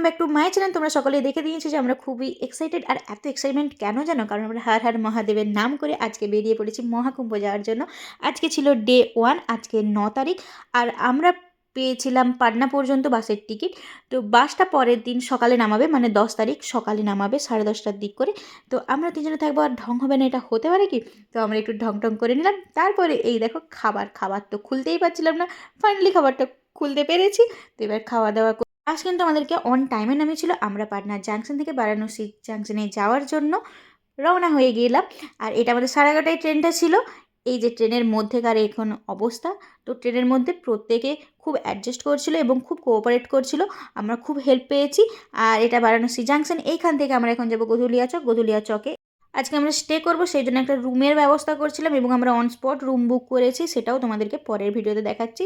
Back to my channel. তোমরা সকলেই দেখে দিয়েছো যে আমরা খুবই এক্সাইটেড। আর এত এক্সাইটমেন্ট কেন জানো? কারণ আমরা হর হর মহাদেবের নাম করে আজকে বেরিয়ে পড়েছি মহাকুম্ভ যাওয়ার জন্য। আজকে ছিল ডে 1, আজকে 9 তারিখ। আর আমরা পেয়েছিলাম পাটনা পর্যন্ত বাসের টিকিট। তো বাসটা পরের দিন সকালে নামাবে, মানে 10 তারিখ সকালে নামাবে 10:30টার দিক করে। তো আমরা 3 জনে থাকবো, আর ঢং হবে না এটা হতে পারে কি? তো আমরা একটু ঢং ঢং করে নিলাম। তারপরে এই দেখো খাবার তো খুলতেই পারছিলাম না। ফাইনালি খাবারটা খুলতে পেরেছি। তো এবার খাওয়া দাওয়া বাস কিন্তু আমাদেরকে অন টাইমে নামিয়েছিল। আমরা পাটনা জাংশন থেকে বারাণসী জাংশনে যাওয়ার জন্য রওনা হয়ে গেলাম। আর এটা আমাদের 11:30টায় ট্রেনটা ছিল। এই যে ট্রেনের মধ্যেকার এখন অবস্থা, তো ট্রেনের মধ্যে প্রত্যেকে খুব অ্যাডজাস্ট করছিল এবং খুব কোঅপারেট করছিল। আমরা খুব হেল্প পেয়েছি। আর এটা বারাণসী জাংশন, এইখান থেকে আমরা এখন যাবো গধুলিয়া চক। গধুলিয়া চকে আজকে আমরা স্টে করবো, সেই জন্য একটা রুমের ব্যবস্থা করছিলাম এবং আমরা অন স্পট রুম বুক করেছি, সেটাও তোমাদেরকে পরের ভিডিওতে দেখাচ্ছি।